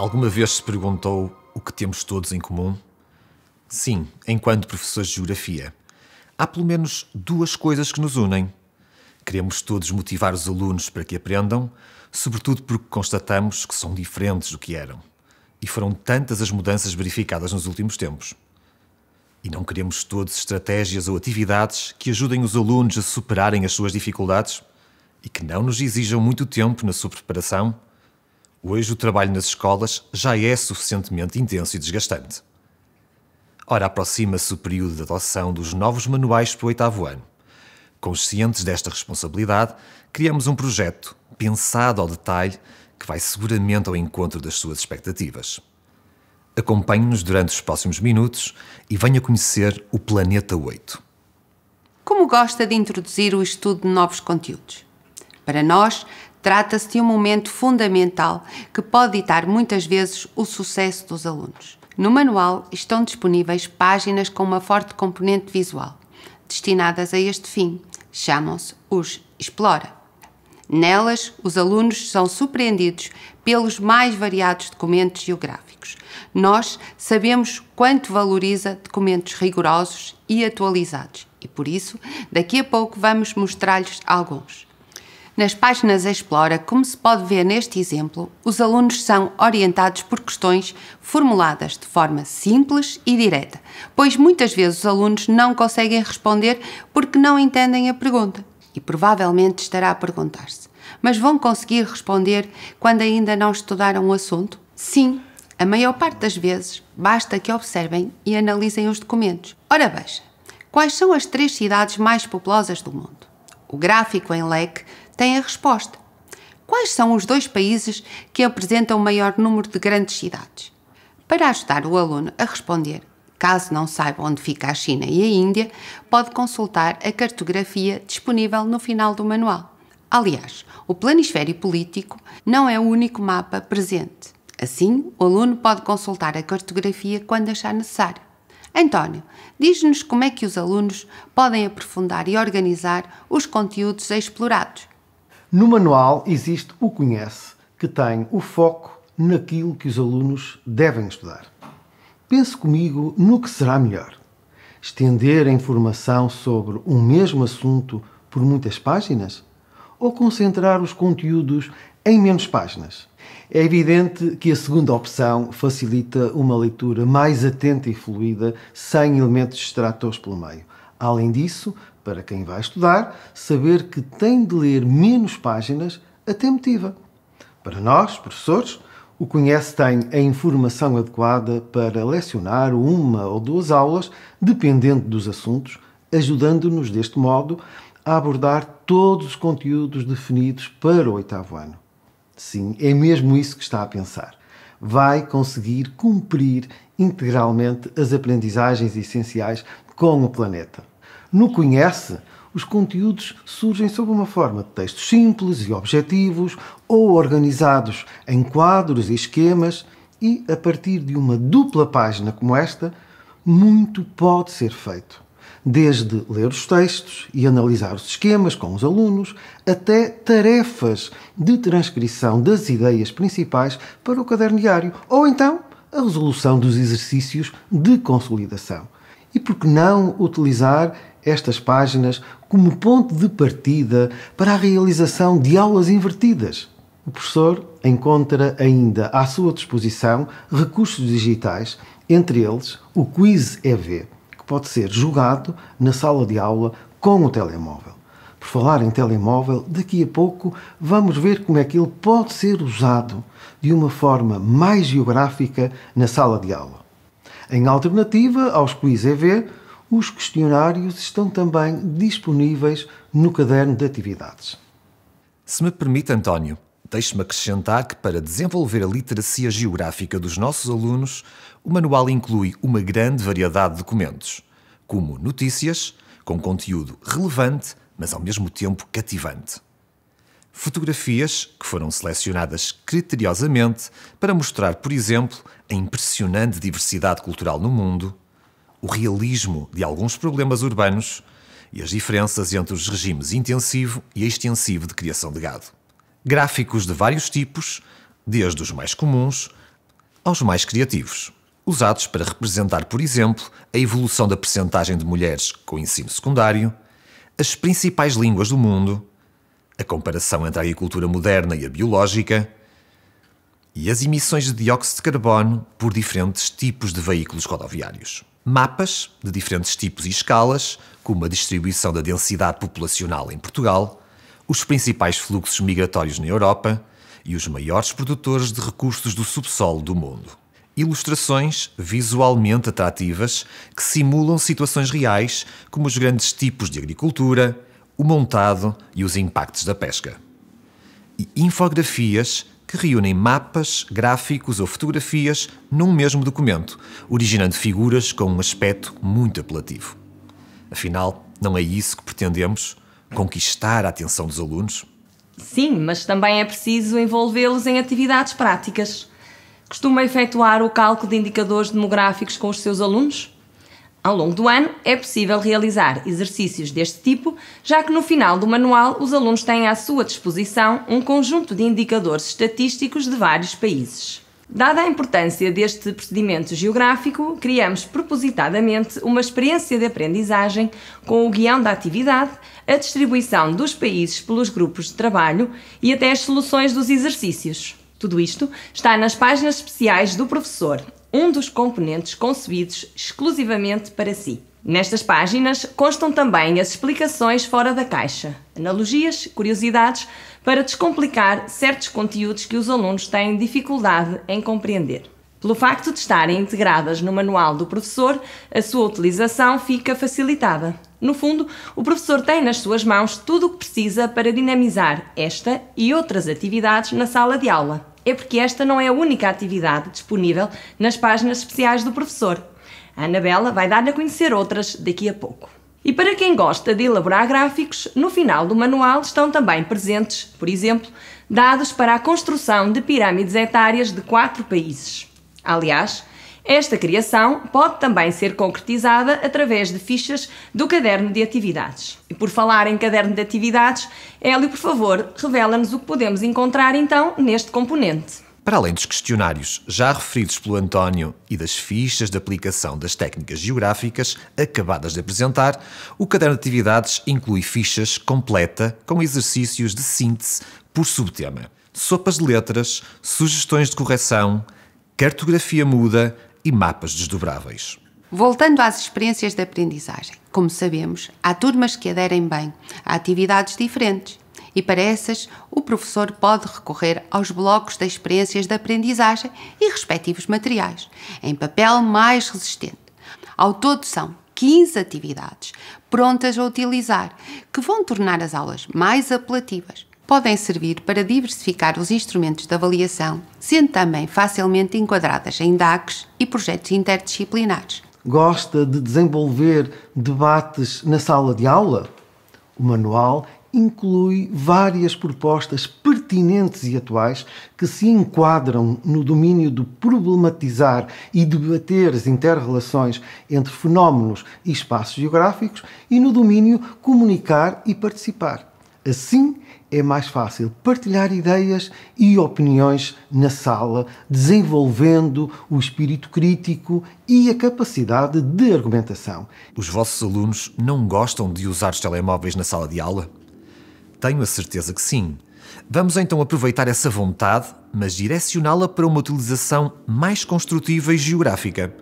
Alguma vez se perguntou o que temos todos em comum? Sim, enquanto professores de geografia. Há pelo menos duas coisas que nos unem. Queremos todos motivar os alunos para que aprendam, sobretudo porque constatamos que são diferentes do que eram. E foram tantas as mudanças verificadas nos últimos tempos. E não queremos todos estratégias ou atividades que ajudem os alunos a superarem as suas dificuldades e que não nos exijam muito tempo na sua preparação. Hoje o trabalho nas escolas já é suficientemente intenso e desgastante. Ora, aproxima-se o período de adoção dos novos manuais para o 8º ano. Conscientes desta responsabilidade, criamos um projeto pensado ao detalhe que vai seguramente ao encontro das suas expectativas. Acompanhe-nos durante os próximos minutos e venha conhecer o Planeta 8. Como gosta de introduzir o estudo de novos conteúdos? Para nós, trata-se de um momento fundamental que pode ditar muitas vezes o sucesso dos alunos. No manual estão disponíveis páginas com uma forte componente visual, destinadas a este fim. Chamam-se os Explora. Nelas, os alunos são surpreendidos pelos mais variados documentos geográficos. Nós sabemos quanto valoriza documentos rigorosos e atualizados e, por isso, daqui a pouco vamos mostrar-lhes alguns. Nas páginas Explora, como se pode ver neste exemplo, os alunos são orientados por questões formuladas de forma simples e direta, pois muitas vezes os alunos não conseguem responder porque não entendem a pergunta. E provavelmente estará a perguntar-se: mas vão conseguir responder quando ainda não estudaram o assunto? Sim, a maior parte das vezes basta que observem e analisem os documentos. Ora veja, quais são as 3 cidades mais populosas do mundo? O gráfico em leque tem a resposta. Quais são os 2 países que apresentam o maior número de grandes cidades? Para ajudar o aluno a responder, caso não saiba onde fica a China e a Índia, pode consultar a cartografia disponível no final do manual. Aliás, o planisfério político não é o único mapa presente. Assim, o aluno pode consultar a cartografia quando achar necessário. António, diz-nos como é que os alunos podem aprofundar e organizar os conteúdos explorados. No manual existe o Conhece, que tem o foco naquilo que os alunos devem estudar. Pense comigo no que será melhor: estender a informação sobre um mesmo assunto por muitas páginas ou concentrar os conteúdos em menos páginas? É evidente que a segunda opção facilita uma leitura mais atenta e fluida, sem elementos distratores pelo meio. Além disso, para quem vai estudar, saber que tem de ler menos páginas até motiva. Para nós, professores, o Conhece tem a informação adequada para lecionar 1 ou 2 aulas, dependendo dos assuntos, ajudando-nos deste modo a abordar todos os conteúdos definidos para o 8º ano. Sim, é mesmo isso que está a pensar. Vai conseguir cumprir integralmente as aprendizagens essenciais com o planeta. No Conhece, os conteúdos surgem sob uma forma de textos simples e objetivos ou organizados em quadros e esquemas e, a partir de uma dupla página como esta, muito pode ser feito. Desde ler os textos e analisar os esquemas com os alunos, até tarefas de transcrição das ideias principais para o caderno diário, ou então a resolução dos exercícios de consolidação. E por que não utilizar estas páginas como ponto de partida para a realização de aulas invertidas? O professor encontra ainda à sua disposição recursos digitais, entre eles o Quiz EV, pode ser jogado na sala de aula com o telemóvel. Por falar em telemóvel, daqui a pouco vamos ver como é que ele pode ser usado de uma forma mais geográfica na sala de aula. Em alternativa aos Quiz EV, os questionários estão também disponíveis no caderno de atividades. Se me permite, António, deixe-me acrescentar que, para desenvolver a literacia geográfica dos nossos alunos, o manual inclui uma grande variedade de documentos, como notícias, com conteúdo relevante, mas ao mesmo tempo cativante. Fotografias que foram selecionadas criteriosamente para mostrar, por exemplo, a impressionante diversidade cultural no mundo, o realismo de alguns problemas urbanos e as diferenças entre os regimes intensivo e extensivo de criação de gado. Gráficos de vários tipos, desde os mais comuns aos mais criativos, usados para representar, por exemplo, a evolução da percentagem de mulheres com ensino secundário, as principais línguas do mundo, a comparação entre a agricultura moderna e a biológica e as emissões de dióxido de carbono por diferentes tipos de veículos rodoviários. Mapas de diferentes tipos e escalas, como a distribuição da densidade populacional em Portugal, os principais fluxos migratórios na Europa e os maiores produtores de recursos do subsolo do mundo. Ilustrações visualmente atrativas que simulam situações reais, como os grandes tipos de agricultura, o montado e os impactos da pesca. E infografias que reúnem mapas, gráficos ou fotografias num mesmo documento, originando figuras com um aspecto muito apelativo. Afinal, não é isso que pretendemos? Conquistar a atenção dos alunos? Sim, mas também é preciso envolvê-los em atividades práticas. Costuma efetuar o cálculo de indicadores demográficos com os seus alunos? Ao longo do ano, é possível realizar exercícios deste tipo, já que no final do manual os alunos têm à sua disposição um conjunto de indicadores estatísticos de vários países. Dada a importância deste procedimento geográfico, criamos propositadamente uma experiência de aprendizagem com o guião da atividade, a distribuição dos países pelos grupos de trabalho e até as soluções dos exercícios. Tudo isto está nas páginas especiais do professor, um dos componentes concebidos exclusivamente para si. Nestas páginas constam também as explicações fora da caixa, analogias, curiosidades, para descomplicar certos conteúdos que os alunos têm dificuldade em compreender. Pelo facto de estarem integradas no manual do professor, a sua utilização fica facilitada. No fundo, o professor tem nas suas mãos tudo o que precisa para dinamizar esta e outras atividades na sala de aula. É porque esta não é a única atividade disponível nas páginas especiais do professor. A Anabela vai dar-lhe a conhecer outras daqui a pouco. E para quem gosta de elaborar gráficos, no final do manual estão também presentes, por exemplo, dados para a construção de pirâmides etárias de 4 países. Aliás, esta criação pode também ser concretizada através de fichas do caderno de atividades. E por falar em caderno de atividades, Hélio, por favor, revela-nos o que podemos encontrar então neste componente. Para além dos questionários já referidos pelo António e das fichas de aplicação das técnicas geográficas acabadas de apresentar, o caderno de atividades inclui fichas completa com exercícios de síntese por subtema, sopas de letras, sugestões de correção, cartografia muda e mapas desdobráveis. Voltando às experiências de aprendizagem, como sabemos, há turmas que aderem bem a atividades diferentes e para essas o professor pode recorrer aos blocos de experiências de aprendizagem e respectivos materiais, em papel mais resistente. Ao todo são 15 atividades prontas a utilizar, que vão tornar as aulas mais apelativas. Podem servir para diversificar os instrumentos de avaliação, sendo também facilmente enquadradas em DACs e projetos interdisciplinares. Gosta de desenvolver debates na sala de aula? O manual inclui várias propostas pertinentes e atuais que se enquadram no domínio de problematizar e debater as inter-relações entre fenómenos e espaços geográficos e no domínio comunicar e participar. Assim, é mais fácil partilhar ideias e opiniões na sala, desenvolvendo o espírito crítico e a capacidade de argumentação. Os vossos alunos não gostam de usar os telemóveis na sala de aula? Tenho a certeza que sim. Vamos então aproveitar essa vontade, mas direcioná-la para uma utilização mais construtiva e geográfica.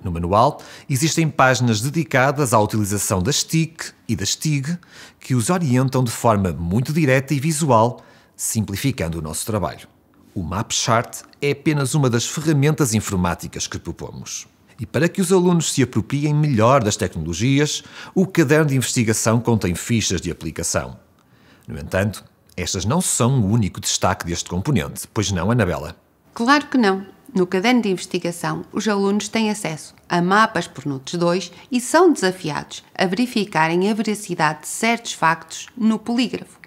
No manual, existem páginas dedicadas à utilização das TIC e das TIG que os orientam de forma muito direta e visual, simplificando o nosso trabalho. O MapChart é apenas uma das ferramentas informáticas que propomos. E para que os alunos se apropriem melhor das tecnologias, o caderno de investigação contém fichas de aplicação. No entanto, estas não são o único destaque deste componente, pois não, Anabela? Claro que não. No caderno de investigação, os alunos têm acesso a mapas por NUTS 2 e são desafiados a verificarem a veracidade de certos factos no polígrafo.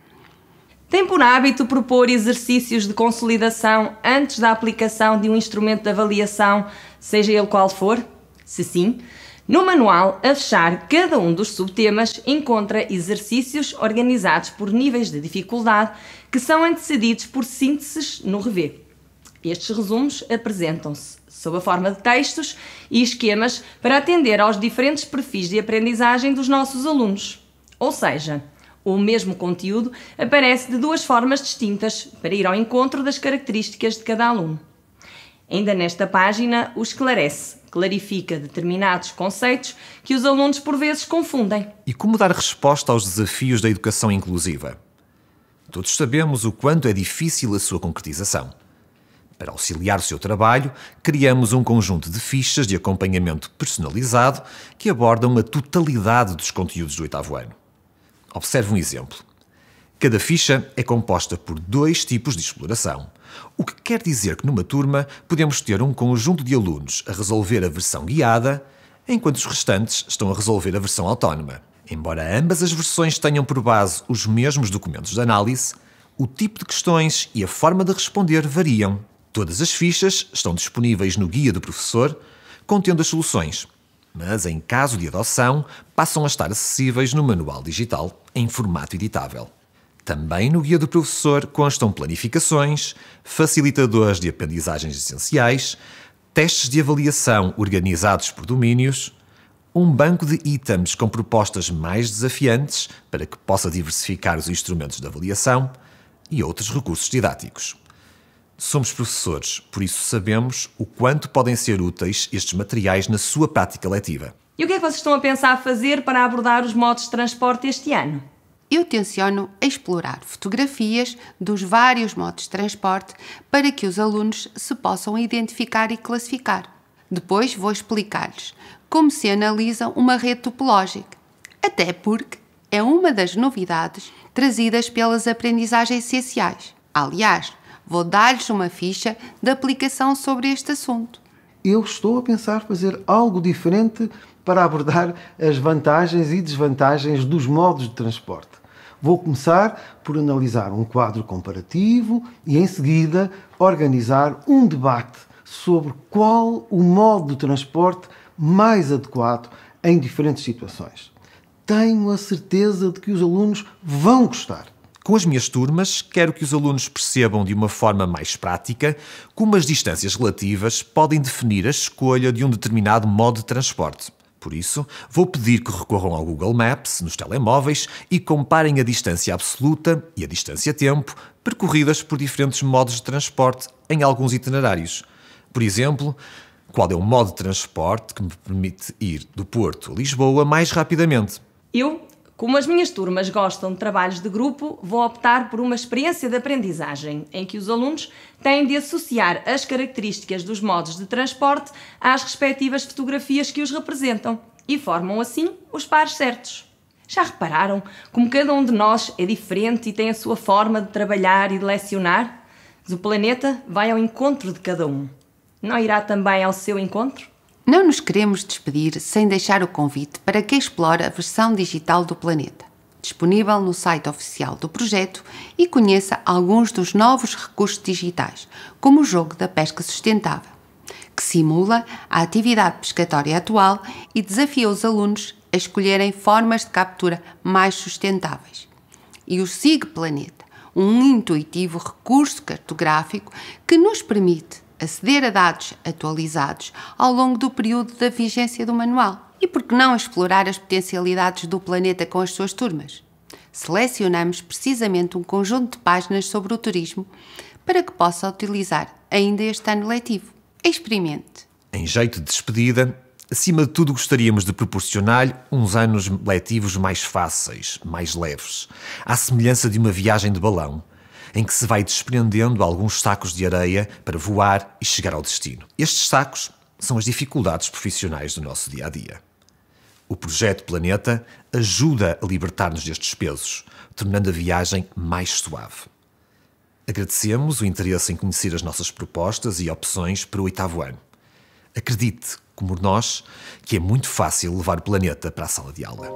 Tem por hábito propor exercícios de consolidação antes da aplicação de um instrumento de avaliação, seja ele qual for? Se sim, no manual, a fechar cada um dos subtemas, encontra exercícios organizados por níveis de dificuldade que são antecedidos por sínteses no revê. Estes resumos apresentam-se sob a forma de textos e esquemas para atender aos diferentes perfis de aprendizagem dos nossos alunos. Ou seja, o mesmo conteúdo aparece de duas formas distintas para ir ao encontro das características de cada aluno. Ainda nesta página, o esclarece, clarifica determinados conceitos que os alunos por vezes confundem. E como dar resposta aos desafios da educação inclusiva? Todos sabemos o quanto é difícil a sua concretização. Para auxiliar o seu trabalho, criamos um conjunto de fichas de acompanhamento personalizado que abordam a totalidade dos conteúdos do 8º ano. Observe um exemplo. Cada ficha é composta por 2 tipos de exploração, o que quer dizer que numa turma podemos ter um conjunto de alunos a resolver a versão guiada, enquanto os restantes estão a resolver a versão autónoma. Embora ambas as versões tenham por base os mesmos documentos de análise, o tipo de questões e a forma de responder variam. Todas as fichas estão disponíveis no Guia do Professor, contendo as soluções, mas em caso de adoção, passam a estar acessíveis no manual digital, em formato editável. Também no Guia do Professor constam planificações, facilitadores de aprendizagens essenciais, testes de avaliação organizados por domínios, um banco de itens com propostas mais desafiantes para que possa diversificar os instrumentos de avaliação e outros recursos didáticos. Somos professores, por isso sabemos o quanto podem ser úteis estes materiais na sua prática letiva. E o que é que vocês estão a pensar fazer para abordar os modos de transporte este ano? Eu tenciono explorar fotografias dos vários modos de transporte para que os alunos se possam identificar e classificar. Depois vou explicar-lhes como se analisa uma rede topológica, até porque é uma das novidades trazidas pelas aprendizagens essenciais. Aliás, vou dar-lhes uma ficha de aplicação sobre este assunto. Eu estou a pensar fazer algo diferente para abordar as vantagens e desvantagens dos modos de transporte. Vou começar por analisar um quadro comparativo e, em seguida, organizar um debate sobre qual o modo de transporte mais adequado em diferentes situações. Tenho a certeza de que os alunos vão gostar. Com as minhas turmas, quero que os alunos percebam de uma forma mais prática como as distâncias relativas podem definir a escolha de um determinado modo de transporte. Por isso, vou pedir que recorram ao Google Maps nos telemóveis e comparem a distância absoluta e a distância-tempo percorridas por diferentes modos de transporte em alguns itinerários. Por exemplo, qual é o modo de transporte que me permite ir do Porto a Lisboa mais rapidamente? Eu, como as minhas turmas gostam de trabalhos de grupo, vou optar por uma experiência de aprendizagem em que os alunos têm de associar as características dos modos de transporte às respectivas fotografias que os representam e formam assim os pares certos. Já repararam como cada um de nós é diferente e tem a sua forma de trabalhar e de lecionar? Mas o planeta vai ao encontro de cada um. Não irá também ao seu encontro? Não nos queremos despedir sem deixar o convite para que explore a versão digital do Planeta, disponível no site oficial do projeto, e conheça alguns dos novos recursos digitais, como o jogo da pesca sustentável, que simula a atividade pescatória atual e desafia os alunos a escolherem formas de captura mais sustentáveis. E o SIG Planeta, um intuitivo recurso cartográfico que nos permite aceder a dados atualizados ao longo do período da vigência do manual. E por que não explorar as potencialidades do planeta com as suas turmas? Selecionamos precisamente um conjunto de páginas sobre o turismo para que possa utilizar ainda este ano letivo. Experimente! Em jeito de despedida, acima de tudo gostaríamos de proporcionar-lhe uns anos letivos mais fáceis, mais leves, à semelhança de uma viagem de balão, em que se vai desprendendo alguns sacos de areia para voar e chegar ao destino. Estes sacos são as dificuldades profissionais do nosso dia-a-dia. O projeto Planeta ajuda a libertar-nos destes pesos, tornando a viagem mais suave. Agradecemos o interesse em conhecer as nossas propostas e opções para o 8º ano. Acredite, como nós, que é muito fácil levar o Planeta para a sala de aula.